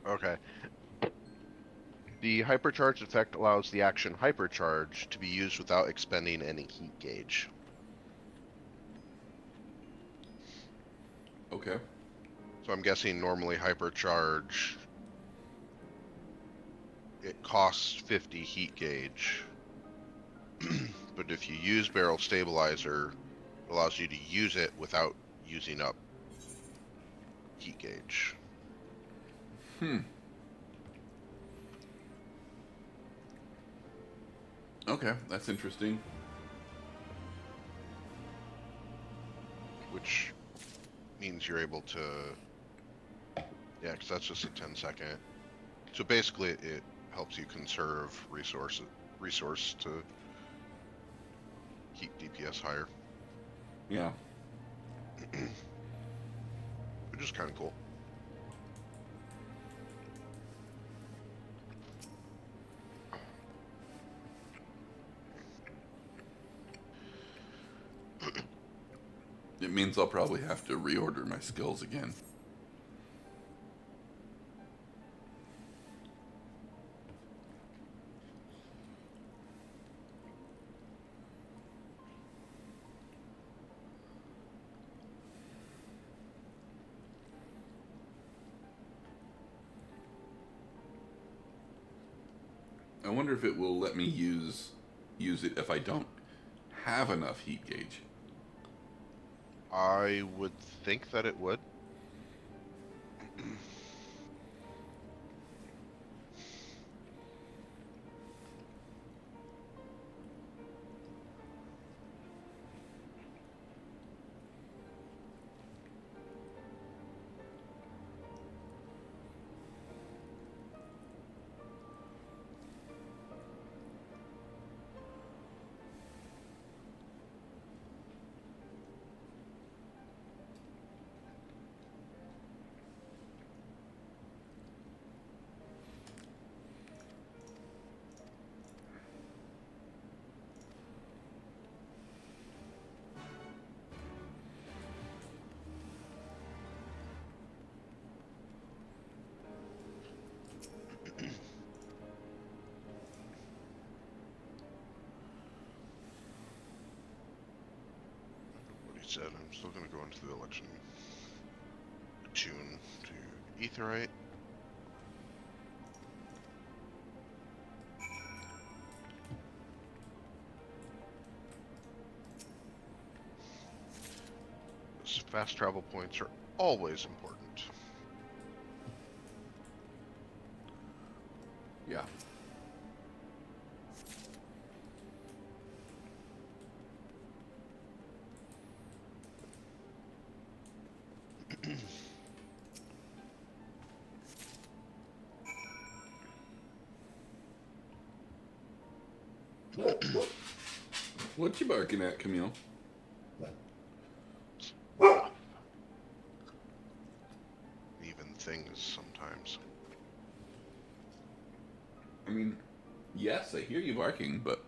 Okay. The hypercharge effect allows the action hypercharge to be used without expending any heat gauge. Okay. So I'm guessing normally hypercharge, it costs 50 heat gauge. But if you use barrel stabilizer, it allows you to use it without using up heat gauge. Hmm. Okay, that's interesting. Which means you're able to, yeah, because that's just a 10-second. So basically, it helps you conserve resource to keep DPS higher, Yeah. which is kind of cool. It means I'll probably have to reorder my skills again. I wonder if it will let me use it if I don't have enough heat gauge. I would think that it would. What he said, I'm still going to go into the election. Attune to Aetheryte. Fast travel points are always important. Yeah. What you barking at, Camille? Even things sometimes. I mean, yes, I hear you barking, but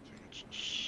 I think it's just...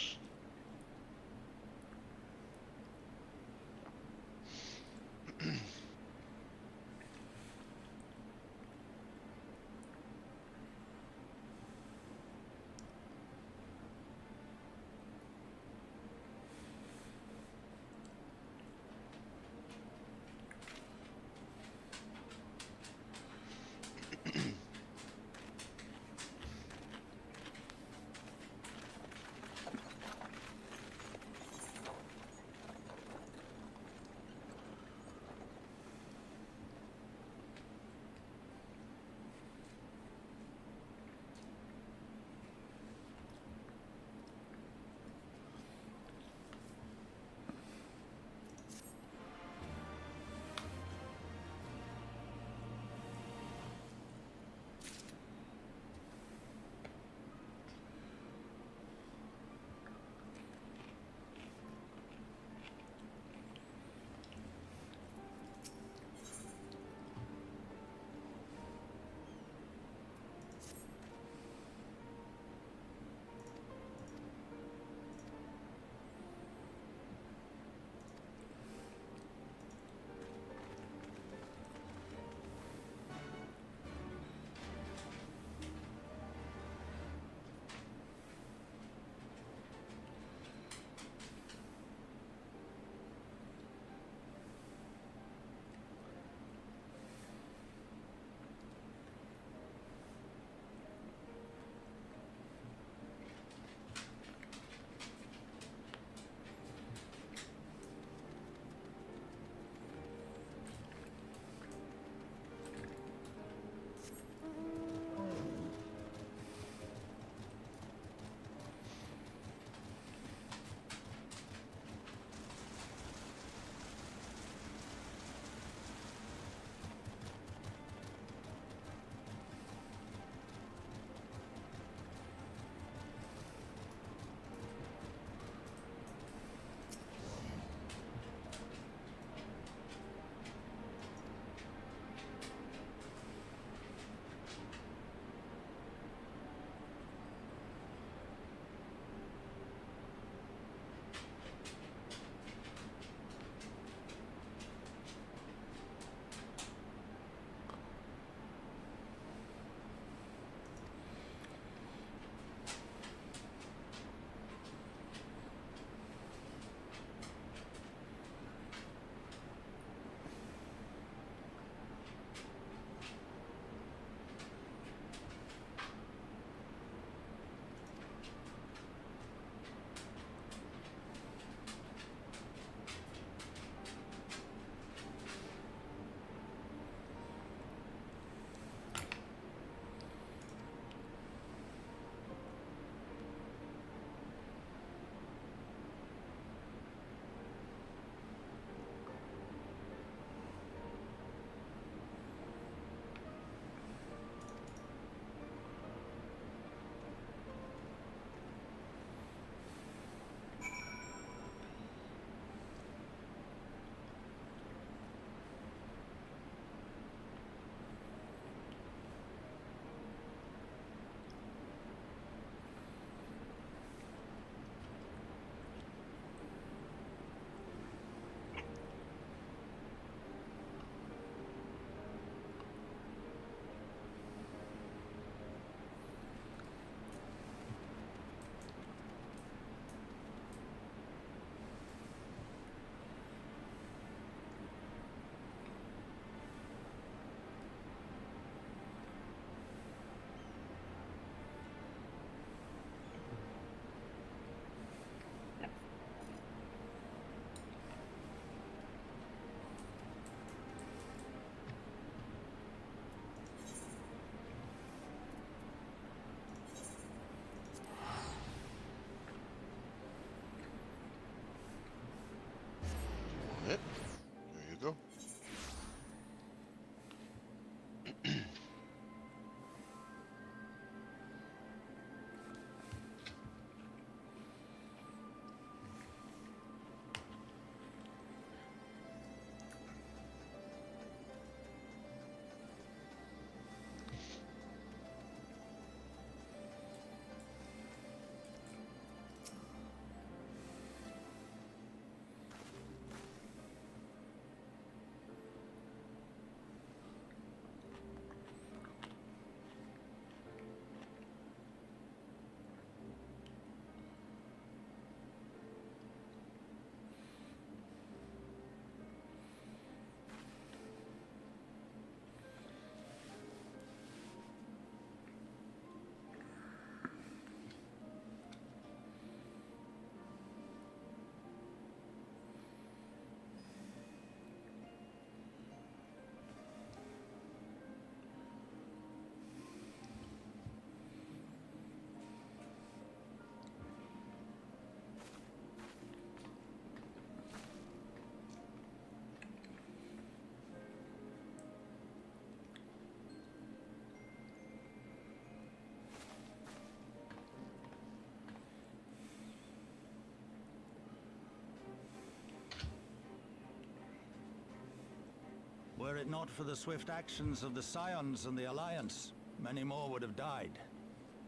Were it not for the swift actions of the Scions and the Alliance, many more would have died.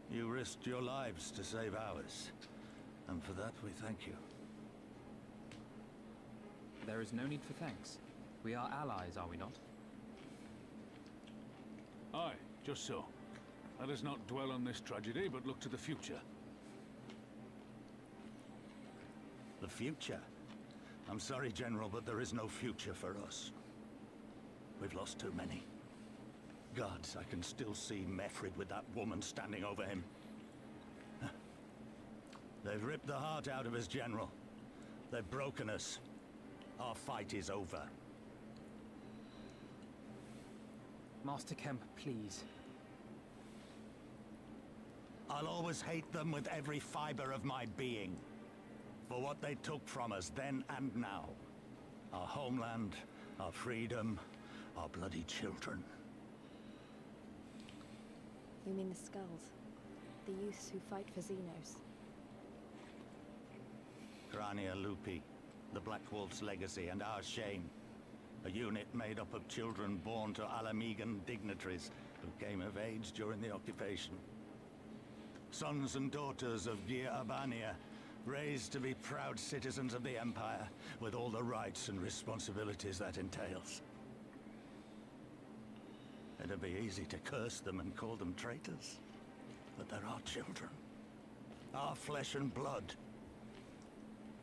You risked your lives to save ours, and for that we thank you. There is no need for thanks. We are allies, are we not? Aye, just so. Let us not dwell on this tragedy, but look to the future. The future? I'm sorry, General, but there is no future for us. We've lost too many. Gods, I can still see Mefrid with that woman standing over him. They've ripped the heart out of us, General. They've broken us. Our fight is over. Master Kemp, please. I'll always hate them with every fiber of my being. For what they took from us then and now. Our homeland, our freedom, our bloody children. You mean the Skulls? The youths who fight for Xenos? Grania Lupi, the Black Wolf's legacy and our shame. A unit made up of children born to Alamegan dignitaries who came of age during the occupation. Sons and daughters of Gir Abania, raised to be proud citizens of the Empire, with all the rights and responsibilities that entails. It'd be easy to curse them and call them traitors, but they're our children. Our flesh and blood.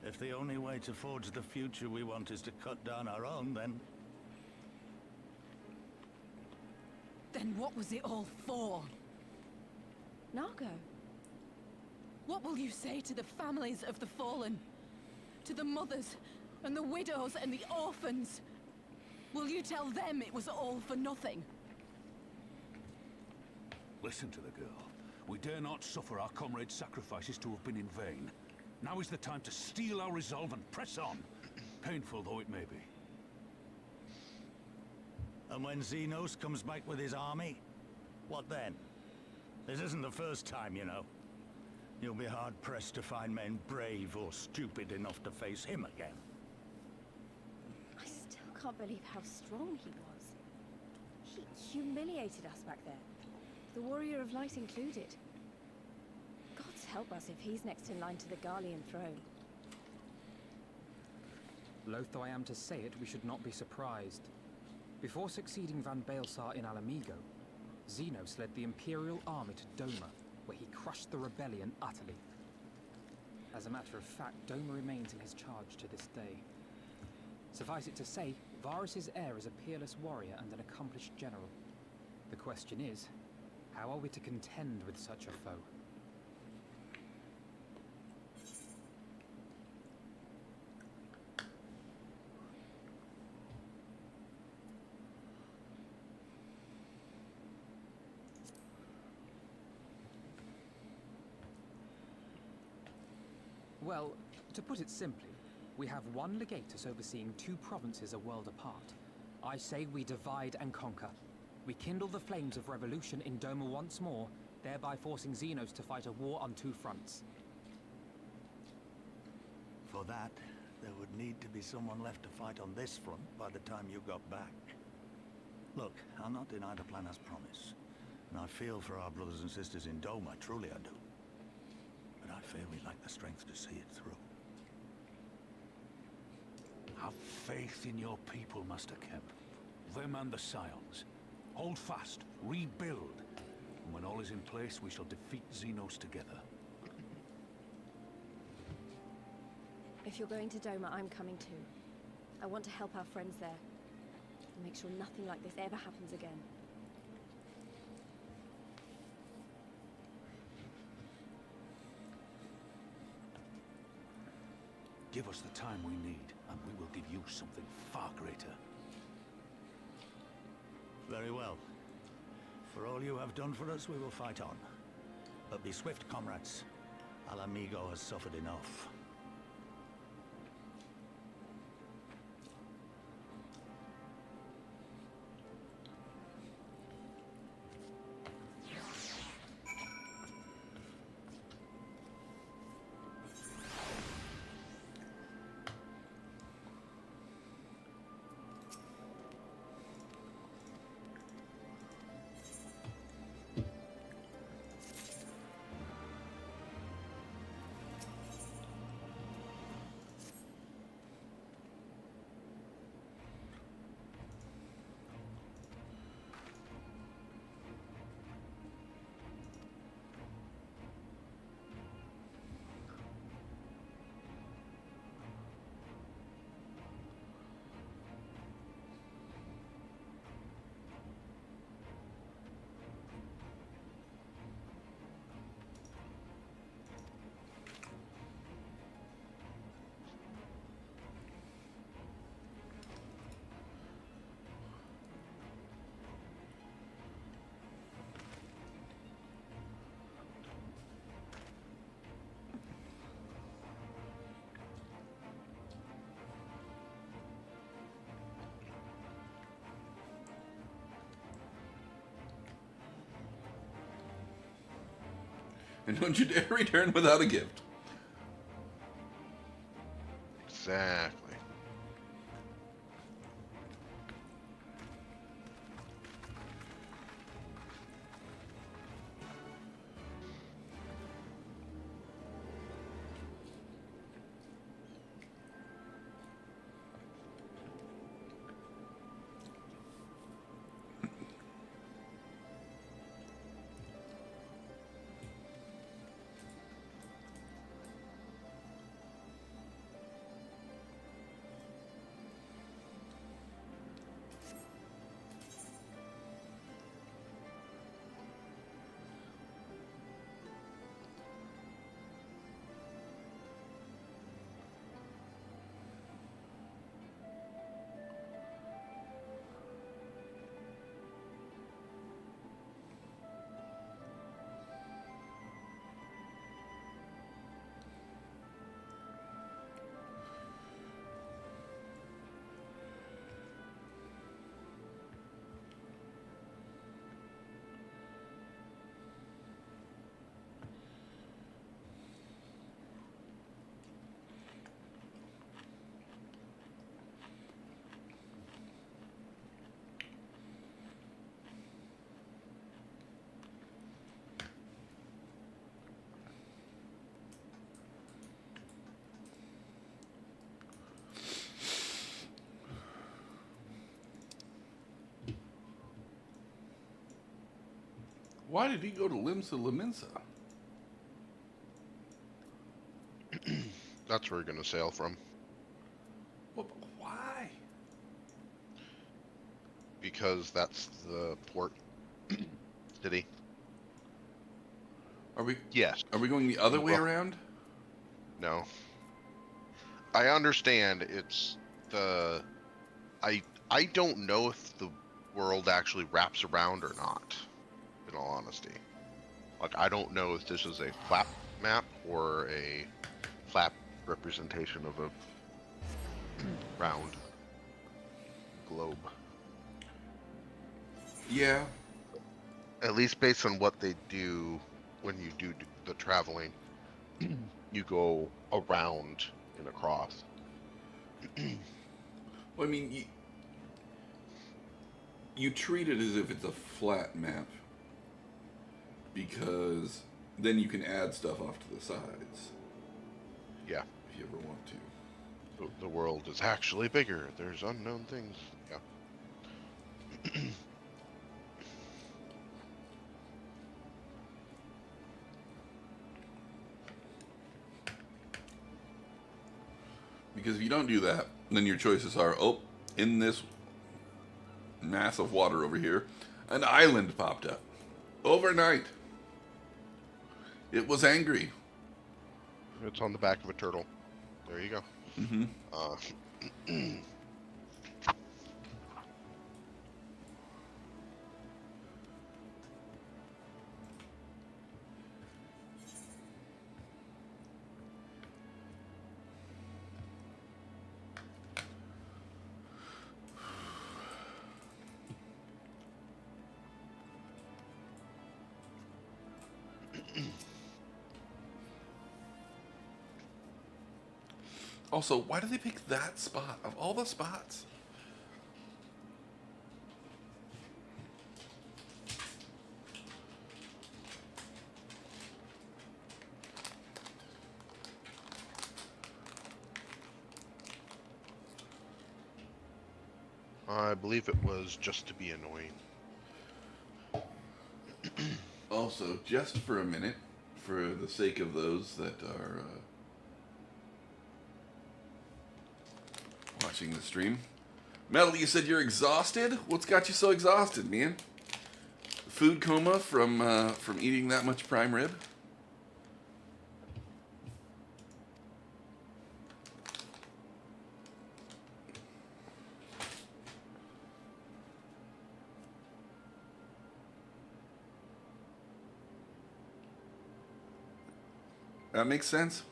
If the only way to forge the future we want is to cut down our own, then... Then what was it all for? Nargo? What will you say to the families of the fallen? To the mothers, and the widows, and the orphans? Will you tell them it was all for nothing? Listen to the girl. We dare not suffer our comrades' sacrifices to have been in vain. Now is the time to steel our resolve and press on, painful though it may be. And when Xenos comes back with his army, what then? This isn't the first time, you know. You'll be hard-pressed to find men brave or stupid enough to face him again. I still can't believe how strong he was. He humiliated us back there. The Warrior of Light included. Gods help us if he's next in line to the Garlean throne. Loath though I am to say it, we should not be surprised. Before succeeding Van Baelsar in Alamigo, Xenos led the Imperial army to Doma, where he crushed the rebellion utterly. As a matter of fact, Doma remains in his charge to this day. Suffice it to say, Varus's heir is a peerless warrior and an accomplished general. The question is, how are we to contend with such a foe? Well, to put it simply, we have one legatus overseeing two provinces a world apart. I say we divide and conquer. We kindle the flames of revolution in Doma once more, thereby forcing Xenos to fight a war on two fronts. For that, there would need to be someone left to fight on this front by the time you got back. Look, I'll not deny the plan as promised. And I feel for our brothers and sisters in Doma, truly I do. But I fear we lack the strength to see it through. Have faith in your people, Master Kemp. Them and the Scions. Hold fast, rebuild. And when all is in place, we shall defeat Xenos together. If you're going to Doma, I'm coming too. I want to help our friends there. And make sure nothing like this ever happens again. Give us the time we need, and we will give you something far greater. Very well. For all you have done for us, we will fight on. But be swift, comrades. Alamigo has suffered enough. And don't you dare return without a gift. Exactly. Why did he go to Limsa Laminsa? That's where we're gonna sail from. Well, why? Because that's the port city. Are we Yes. are we going the other way Well- around? No. I understand it's the I don't know if the world actually wraps around or not, in all honesty. Like, I don't know if this is a flap map or a flap representation of a round globe. Yeah. At least based on what they do when you do the traveling. You go around and across. Well, I mean, you treat it as if it's a flat map because then you can add stuff off to the sides. Yeah. If you ever want to. The world is actually bigger. There's unknown things. Yeah. Because if you don't do that, then your choices are, oh, in this mass of water over here, an island popped up. Overnight. It was angry. It's on the back of a turtle. There you go. Mm-hmm. Also, why do they pick that spot of all the spots? I believe it was just to be annoying. Also, just for a minute, for the sake of those that are watching the stream. Metal, you said you're exhausted? What's got you so exhausted, man? Food coma from eating that much prime rib? That makes sense.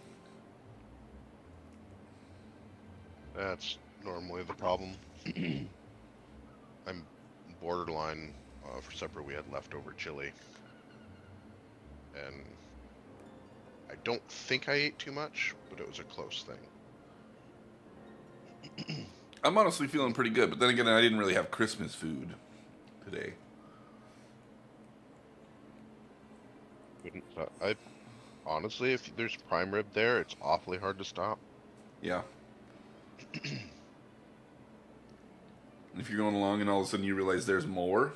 That's normally the problem. I'm borderline. For supper we had leftover chili, and I don't think I ate too much, but it was a close thing. I'm honestly feeling pretty good, but then again, I didn't really have Christmas food today. I honestly, if there's prime rib there, it's awfully hard to stop. Yeah. If you're going along and all of a sudden you realize there's more.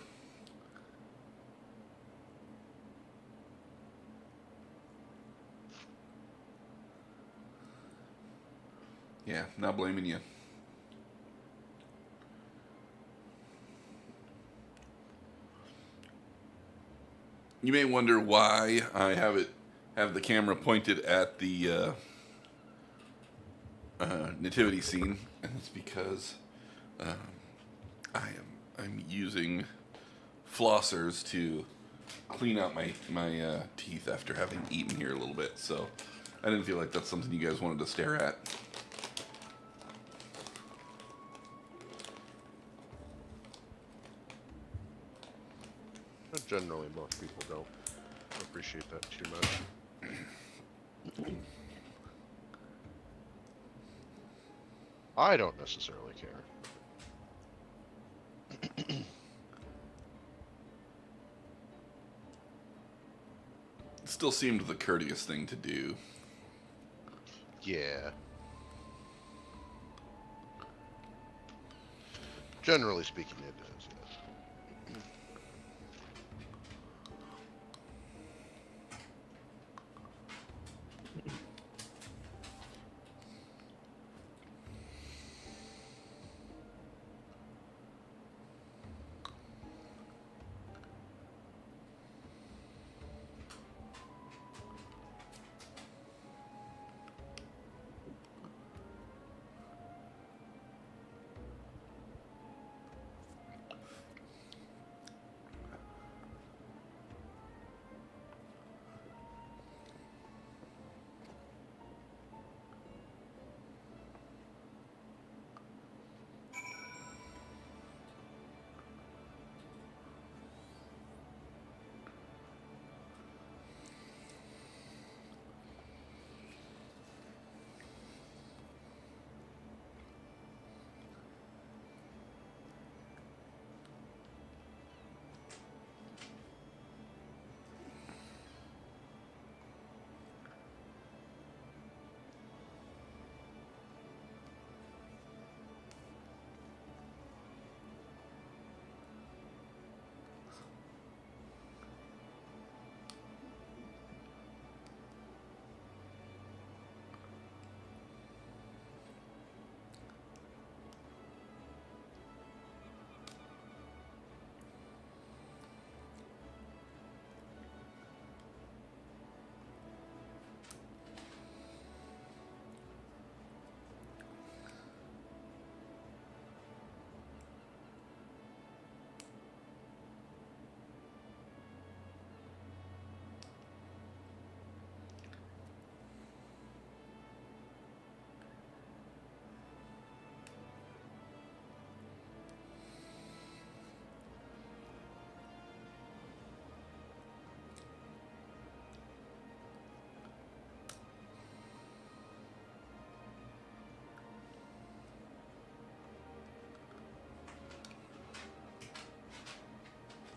Yeah, not blaming you. You may wonder why I have the camera pointed at the nativity scene, and it's because I'm using flossers to clean out my teeth after having eaten here a little bit. So I didn't feel like that's something you guys wanted to stare at. But generally, most people don't appreciate that too much. I don't necessarily care. It still seemed the courteous thing to do. Yeah. Generally speaking, it does, yes.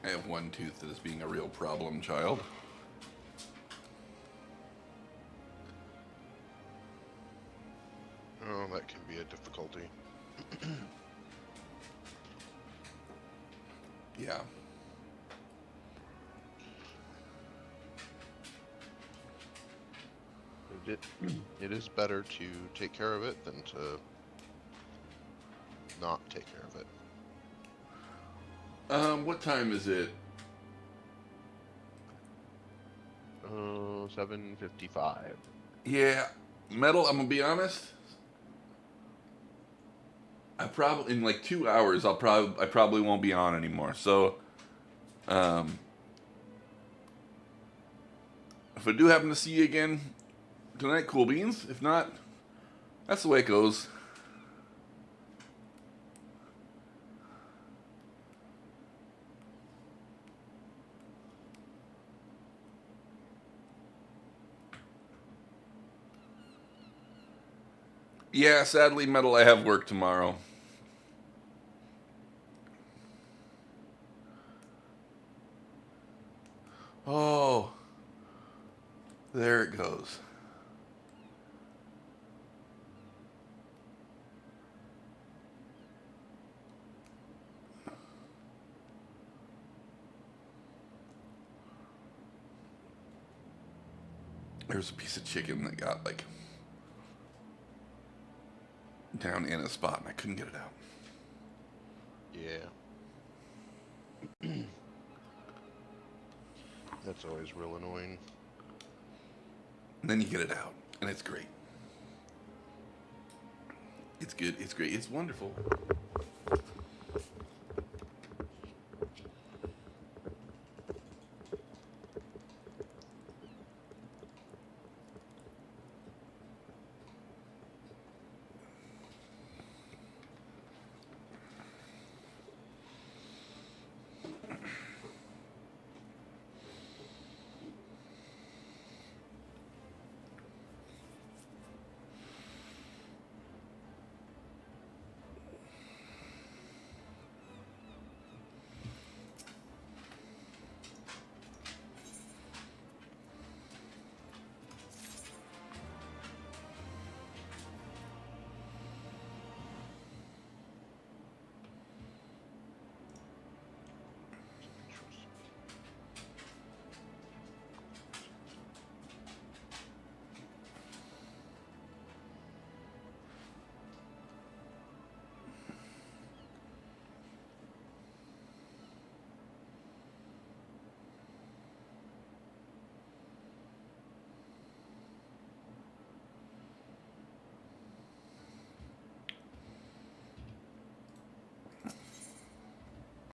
I have one tooth that is being a real problem child. Oh, that can be a difficulty. Yeah. It is better to take care of it than to not take care of it. What time is it? 7:55. Yeah, metal. I'm gonna be honest. I probably in like 2 hours. I probably won't be on anymore. So, if I do happen to see you again tonight, cool beans. If not, that's the way it goes. Yeah, sadly, Metal, I have work tomorrow. Oh, there it goes. There's a piece of chicken that got, like, down in a spot, and I couldn't get it out. Yeah. That's always real annoying. And then you get it out, and it's great. It's good, it's great, it's wonderful.